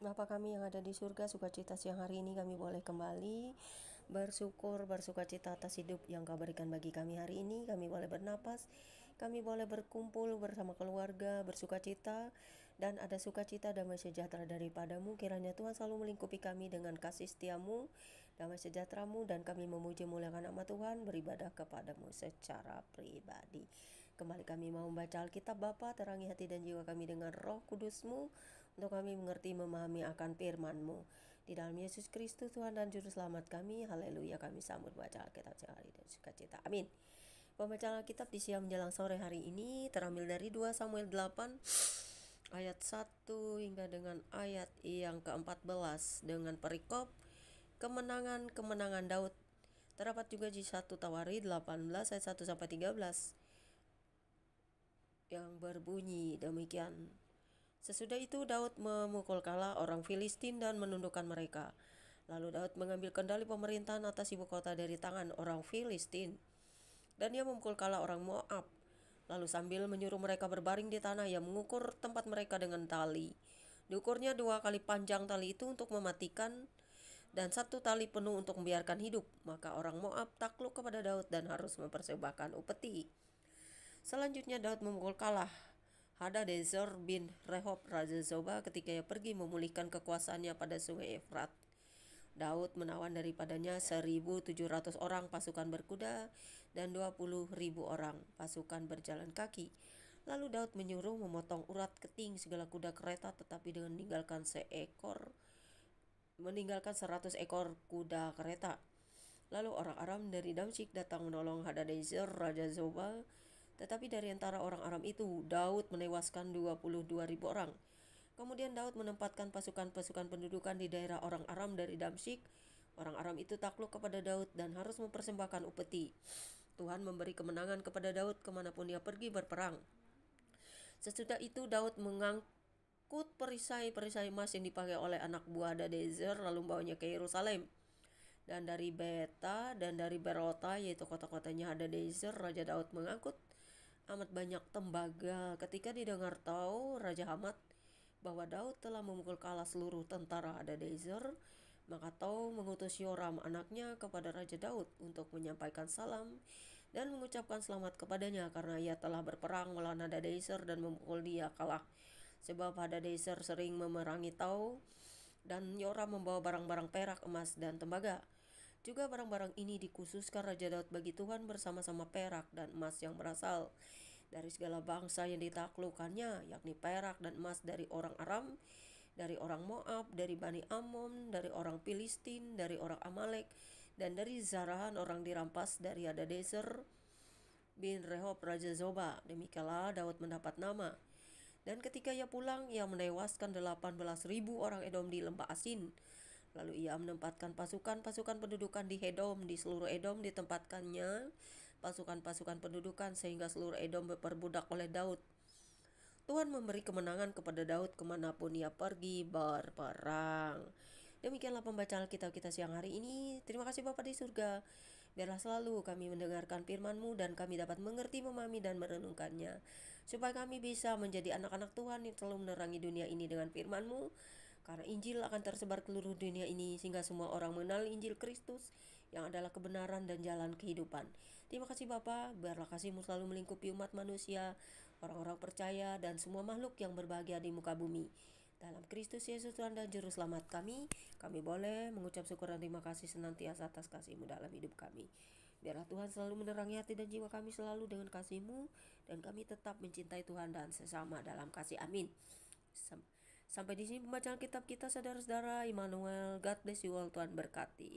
Bapa kami yang ada di surga, sukacita siang hari ini kami boleh kembali bersyukur, bersukacita atas hidup yang Kau berikan bagi kami hari ini. Kami boleh bernapas, kami boleh berkumpul bersama keluarga, bersukacita, dan ada sukacita damai sejahtera daripadamu. Kiranya Tuhan selalu melingkupi kami dengan kasih setiamu, damai sejahteramu, dan kami memuji muliakan nama Tuhan, beribadah kepadamu secara pribadi. Kembali kami mau membaca Alkitab. Bapa, terangi hati dan jiwa kami dengan Roh Kudus-Mu, untuk kami mengerti, memahami akan firman-Mu. Di dalam Yesus Kristus Tuhan dan Juru Selamat kami, haleluya, kami sambut baca Alkitab siang hari dan sukacita. Amin. Pembacaan Alkitab di siang menjelang sore hari ini terambil dari 2 Samuel 8 ayat 1 hingga dengan ayat yang ke-14 dengan perikop kemenangan-kemenangan Daud. Terdapat juga di 1 Tawarikh 18 ayat 1 sampai 13 yang berbunyi demikian. Sesudah itu Daud memukul kalah orang Filistin dan menundukkan mereka. Lalu Daud mengambil kendali pemerintahan atas ibu kota dari tangan orang Filistin, dan ia memukul kalah orang Moab. Lalu sambil menyuruh mereka berbaring di tanah, ia mengukur tempat mereka dengan tali. Diukurnya 2 kali panjang tali itu untuk mematikan, dan 1 tali penuh untuk membiarkan hidup. Maka orang Moab takluk kepada Daud dan harus mempersembahkan upeti. Selanjutnya Daud memukul kalah Hadadezer bin Rehob Raja Zoba ketika ia pergi memulihkan kekuasaannya pada sungai Efrat. Daud menawan daripadanya 1.700 orang pasukan berkuda dan 20.000 orang pasukan berjalan kaki. Lalu Daud menyuruh memotong urat keting segala kuda kereta, tetapi dengan meninggalkan 100 ekor kuda kereta. Lalu orang Aram dari Damsyik datang menolong Hadadezer Raja Zoba, tetapi dari antara orang Aram itu Daud menewaskan 22.000 orang. Kemudian Daud menempatkan pasukan-pasukan pendudukan di daerah orang Aram dari Damsyik. Orang Aram itu takluk kepada Daud dan harus mempersembahkan upeti. Tuhan memberi kemenangan kepada Daud kemanapun ia pergi berperang. Sesudah itu Daud mengangkut perisai-perisai emas yang dipakai oleh anak buah Hadadezer, lalu membawanya ke Yerusalem. Dan dari Beta dan dari Berota, yaitu kota-kotanya Hadadezer, Raja Daud mengangkut amat banyak tembaga. Ketika didengar tahu Raja Hamat bahwa Daud telah memukul kalah seluruh tentara Hadadezer, maka Tou mengutus Yoram anaknya kepada Raja Daud untuk menyampaikan salam dan mengucapkan selamat kepadanya karena ia telah berperang melawan Hadadezer dan memukul dia kalah. Sebab Hadadezer sering memerangi Tou, dan Yoram membawa barang-barang perak, emas, dan tembaga. Juga barang-barang ini dikhususkan Raja Daud bagi Tuhan bersama-sama perak dan emas yang berasal dari segala bangsa yang ditaklukkannya, yakni perak dan emas dari orang Aram, dari orang Moab, dari Bani Ammon, dari orang Filistin, dari orang Amalek, dan dari Zarahan orang dirampas dari Hadadezer bin Rehob Raja Zoba. Demikianlah Daud mendapat nama. Dan ketika ia pulang, ia menewaskan 18.000 orang Edom di lembah Asin. Lalu ia menempatkan pasukan-pasukan pendudukan di Edom. Di seluruh Edom ditempatkannya pasukan-pasukan pendudukan sehingga seluruh Edom diperbudak oleh Daud. Tuhan memberi kemenangan kepada Daud kemanapun ia pergi berperang. Demikianlah pembacaan Alkitab kita siang hari ini. Terima kasih Bapa di surga. Biarlah selalu kami mendengarkan firman-Mu dan kami dapat mengerti, memahami, dan merenungkannya, supaya kami bisa menjadi anak-anak Tuhan yang selalu menerangi dunia ini dengan firman-Mu. Karena Injil akan tersebar ke seluruh dunia ini sehingga semua orang mengenal Injil Kristus yang adalah kebenaran dan jalan kehidupan. Terima kasih Bapa, biarlah kasih-Mu selalu melingkupi umat manusia, orang-orang percaya, dan semua makhluk yang berbahagia di muka bumi. Dalam Kristus Yesus Tuhan dan Juru Selamat kami boleh mengucap syukur dan terima kasih senantiasa atas kasih-Mu dalam hidup kami. Biarlah Tuhan selalu menerangi hati dan jiwa kami selalu dengan kasih-Mu, dan kami tetap mencintai Tuhan dan sesama dalam kasih. Amin. Sampai di sini pembacaan kitab kita, saudara-saudara. Immanuel, God bless you all. Tuhan berkati.